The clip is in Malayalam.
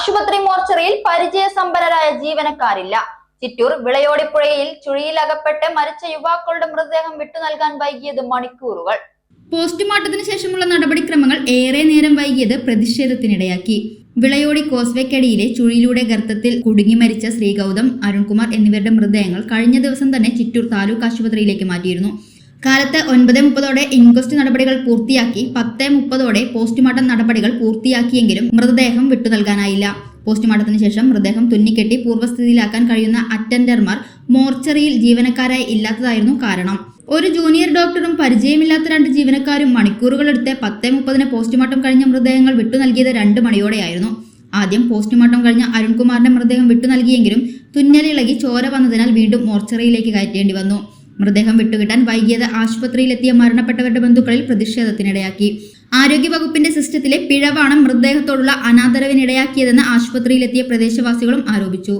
ആശുപത്രി മോർച്ചറിയിൽ പരിചയസമ്പന്നരായ ജീവനക്കാരില്ല. ചിറ്റൂർ വിളയോടിപ്പുഴയിൽ ചുഴിയിലകപ്പെട്ട് മരിച്ച യുവാക്കളുടെ മൃതദേഹം വിട്ടുനൽകാൻ വൈകിയത് മണിക്കൂറുകൾ. പോസ്റ്റ്മോർട്ടത്തിന് ശേഷമുള്ള നടപടിക്രമങ്ങൾ ഏറെ നേരം വൈകിയത് പ്രതിഷേധത്തിനിടയാക്കി. വിളയോടി കോസ്വേക്കടിയിലെ ചുഴിയിലൂടെ ഗർത്തത്തിൽ കുടുങ്ങി മരിച്ച ശ്രീഗൗതം, അരുൺകുമാർ എന്നിവരുടെ മൃതദേഹങ്ങൾ കഴിഞ്ഞ ദിവസം തന്നെ ചിറ്റൂർ താലൂക്ക് ആശുപത്രിയിലേക്ക് മാറ്റിയിരുന്നു. കാലത്ത് 9:30 ഇൻക്വസ്റ്റ് നടപടികൾ പൂർത്തിയാക്കി 10:30 പോസ്റ്റ്മോർട്ടം നടപടികൾ പൂർത്തിയാക്കിയെങ്കിലും മൃതദേഹം വിട്ടുനൽകാനായില്ല. പോസ്റ്റ്മോർട്ടത്തിന് ശേഷം മൃതദേഹം തുന്നിക്കെട്ടി പൂർവ്വസ്ഥിതിയിലാക്കാൻ കഴിയുന്ന അറ്റൻഡർമാർ മോർച്ചറിയിൽ ജീവനക്കാരായി ഇല്ലാത്തതായിരുന്നു കാരണം. ഒരു ജൂനിയർ ഡോക്ടറും പരിചയമില്ലാത്ത 2 ജീവനക്കാരും മണിക്കൂറുകളെടുത്ത് 10:30 പോസ്റ്റ്മോർട്ടം കഴിഞ്ഞ മൃതദേഹങ്ങൾ വിട്ടുനൽകിയത് 2 മണിയോടെയായിരുന്നു. ആദ്യം പോസ്റ്റ്മോർട്ടം കഴിഞ്ഞ അരുൺകുമാറിന്റെ മൃതദേഹം വിട്ടുനൽകിയെങ്കിലും തുന്നലിളകി ചോര വന്നതിനാൽ വീണ്ടും മോർച്ചറിയിലേക്ക് കയറ്റേണ്ടി വന്നു. മൃതദേഹം വിട്ടുകിട്ടാൻ വൈകിയത് ആശുപത്രിയിലെത്തിയ മരണപ്പെട്ടവരുടെ ബന്ധുക്കളിൽ പ്രതിഷേധത്തിനിടയാക്കി. ആരോഗ്യവകുപ്പിന്റെ സിസ്റ്റത്തിലെ പിഴവാണ് മൃതദേഹത്തോടുള്ള അനാദരവിനിടയാക്കിയതെന്ന് ആശുപത്രിയിലെത്തിയ പ്രദേശവാസികളും ആരോപിച്ചു.